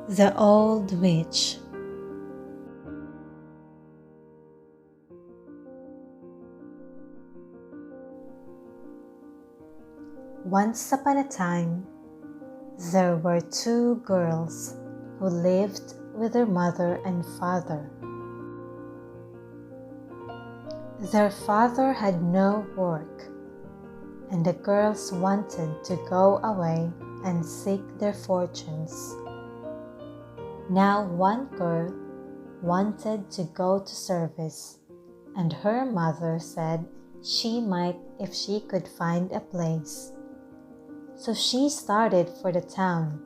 The Old Witch. Once upon a time, there were two girls who lived with their mother and father. Their father had no work, and the girls wanted to go away and seek their fortunes. Now one girl wanted to go to service, and her mother said she might if she could find a place. So she started for the town.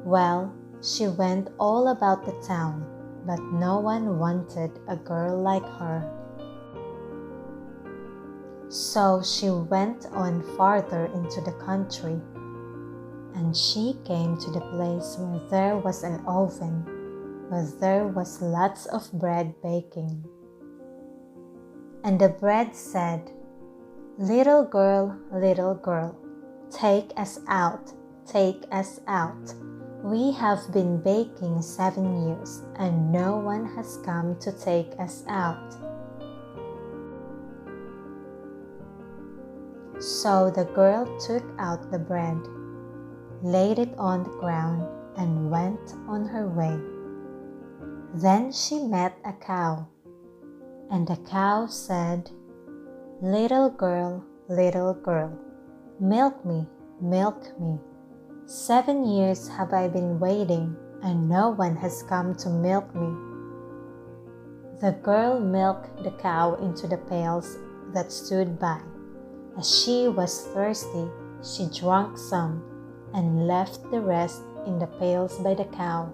Well, she went all about the town, but no one wanted a girl like her. So she went on farther into the country, and she came to the place where there was an oven, where there was lots of bread baking. And the bread said, little girl, take us out, take us out. We have been baking 7 years, and no one has come to take us out." So the girl took out the bread, laid it on the ground, and went on her way. Then she met a cow, and the cow said, little girl, milk me, milk me. 7 years have I been waiting, and no one has come to milk me." The girl milked the cow into the pails that stood by. As she was thirsty, she drank some and left the rest in the pails by the cow.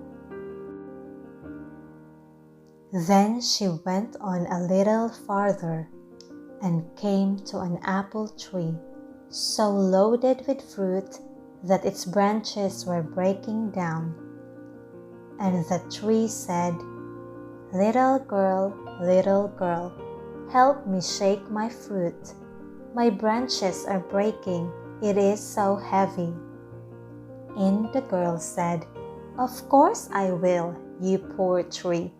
Then she went on a little farther and came to an apple tree so loaded with fruit that its branches were breaking down. And the tree said, little girl, help me shake my fruit. My branches are breaking, it is so heavy." And the girl said, "Of course I will, you poor tree."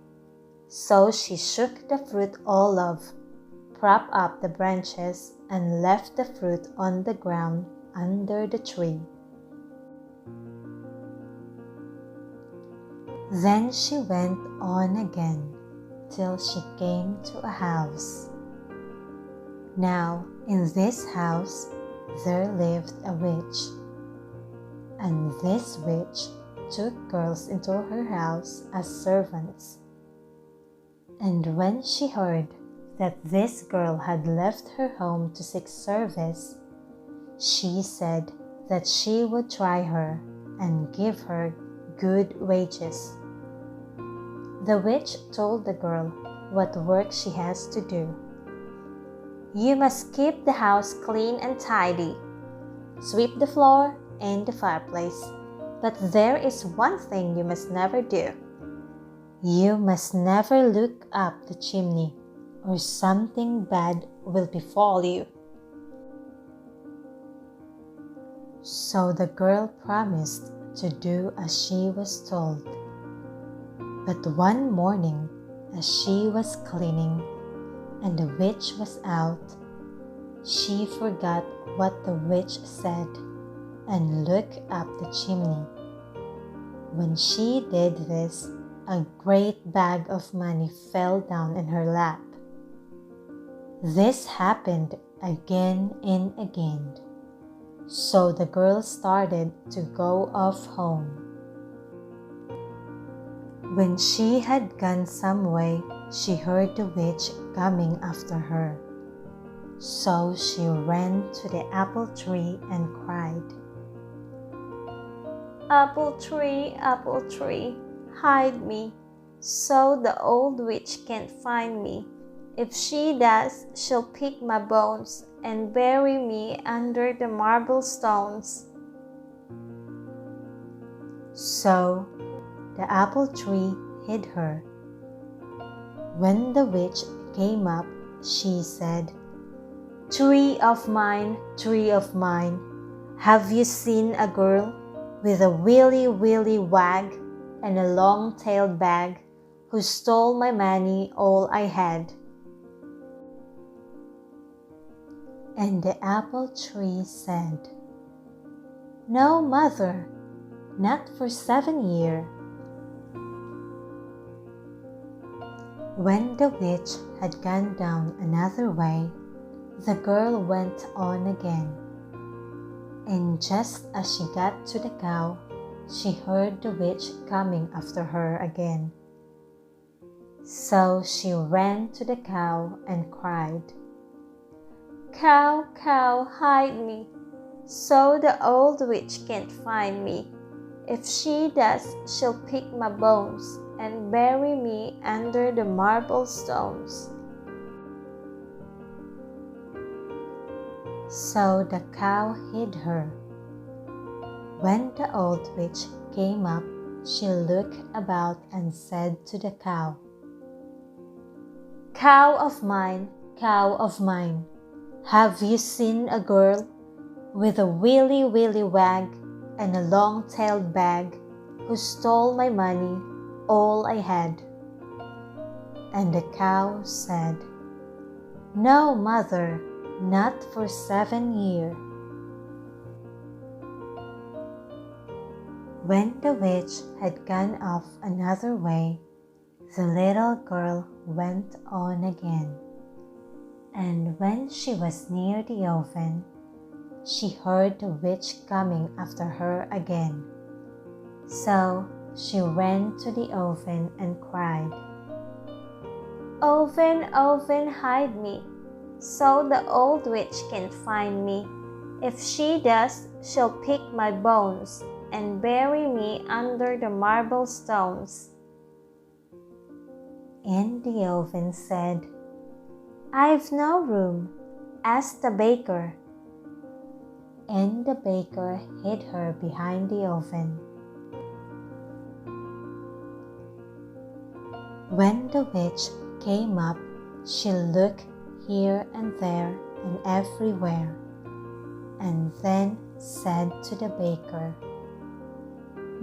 So she shook the fruit all off, propped up the branches, and left the fruit on the ground under the tree. Then she went on again till she came to a house. Now in this house there lived a witch, and this witch took girls into her house as servants. And when she heard that this girl had left her home to seek service, she said that she would try her and give her good wages. The witch told the girl what work she has to do. "You must keep the house clean and tidy, sweep the floor and the fireplace. But there is one thing you must never do. You must never look up the chimney, or something bad will befall you." So the girl promised to do as she was told. But one morning, as she was cleaning, and the witch was out, she forgot what the witch said and looked up the chimney. When she did this, a great bag of money fell down in her lap. This happened again and again. So the girl started to go off home. When she had gone some way, she heard the witch coming after her. So she ran to the apple tree and cried, apple tree, hide me, so the old witch can't find me. If she does, she'll pick my bones and bury me under the marble stones." So the apple tree hid her. When the witch came up, she said, tree of mine, have you seen a girl? with a willy wag and a long-tailed bag, who stole my money, all I had. And the apple tree said, "No, mother, not for 7 years." When the witch had gone down another way, the girl went on again. And just as she got to the cow, she heard the witch coming after her again. So she ran to the cow and cried, "Cow, cow, hide me, so the old witch can't find me. If she does, she'll pick my bones and bury me under the marble stones." So the cow hid her. When the old witch came up, she looked about and said to the cow, "Cow of mine, have you seen a girl with a willy wag and a long-tailed bag, who stole my money, all I had?" And the cow said, "No, mother, not for 7 years." When the witch had gone off another way, the little girl went on again. And when she was near the oven, she heard the witch coming after her again. So she ran to the oven and cried, "Oven, oven, hide me, so the old witch can't find me. If she does, she'll pick my bones and bury me under the marble stones." And the oven said, "I've no room. Ask the baker." And the baker hid her behind the oven. When the witch came up, she looked here and there and everywhere, and then said to the baker,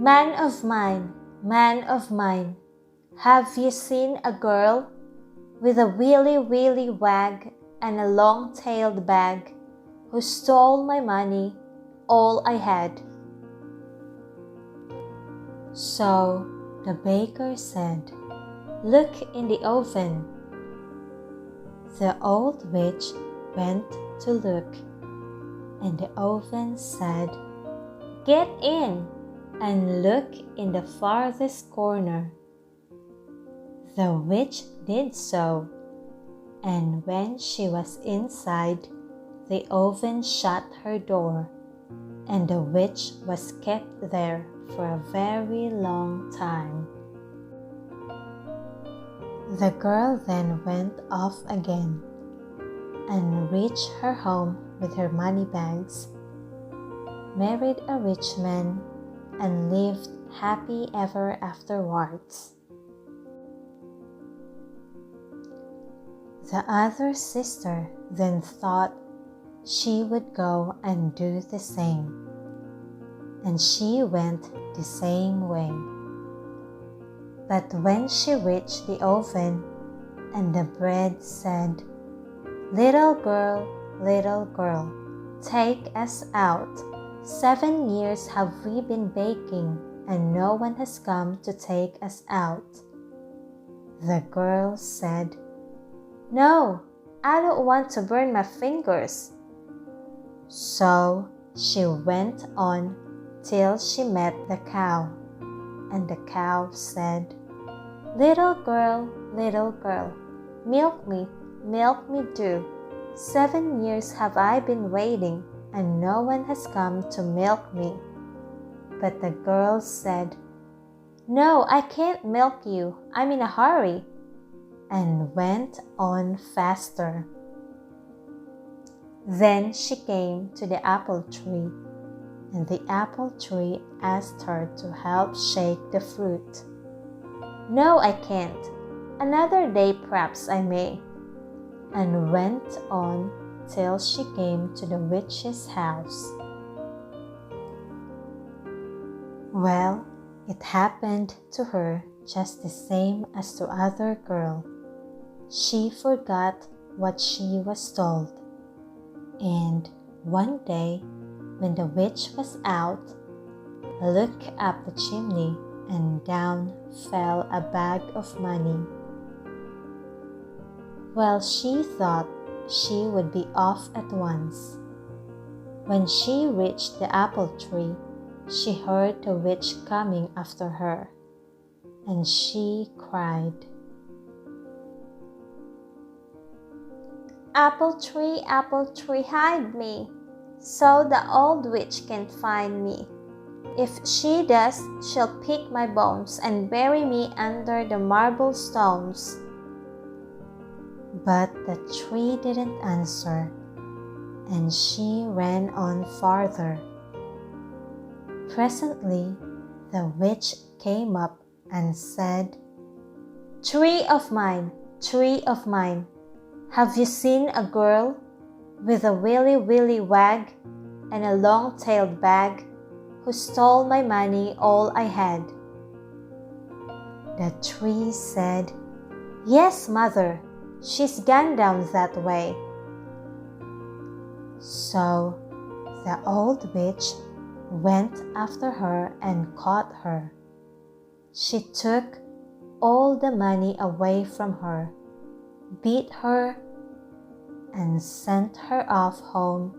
man of mine, have you seen a girl with a willy wag and a long-tailed bag, who stole my money, all I had?" So the baker said, "Look in the oven." The old witch went to look, and the oven said, "Get in and look in the farthest corner." The witch did so, and when she was inside, the oven shut her door, and the witch was kept there for a very long time. The girl then went off again and reached her home with her money bags, married a rich man, and lived happy ever afterwards. The other sister then thought she would go and do the same, and she went the same way. But when she reached the oven, and the bread said, little girl, take us out. 7 years have we been baking, and no one has come to take us out." The girl said, "No, I don't want to burn my fingers." So she went on till she met the cow, and the cow said, little girl, milk me do. 7 years have I been waiting, and no one has come to milk me." But the girl said, "No, I can't milk you. I'm in a hurry," and went on faster. Then she came to the apple tree, and the apple tree asked her to help shake the fruit. "No, I can't. Another day perhaps I may," and went on till she came to the witch's house. Well, it happened to her just the same as to other girl. She forgot what she was told, and one day when the witch was out, looked up the chimney and down fell a bag of money. Well, she thought she would be off at once. When she reached the apple tree, she heard the witch coming after her, and she cried, apple tree, hide me, so the old witch can't find me. If she does, she'll pick my bones and bury me under the marble stones." But the tree didn't answer, and she ran on farther. Presently, the witch came up and said, Tree of mine, have you seen a girl with a willy wag and a long-tailed bag who stole my money all I had?" The tree said, "Yes, mother, she's gone down that way." So the old witch went after her and caught her. She took all the money away from her, beat her, and sent her off home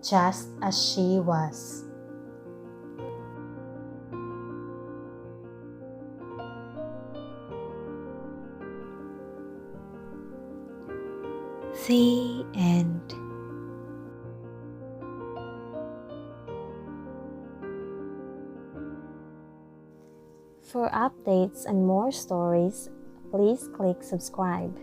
just as she was. The end. For updates and more stories, please click subscribe.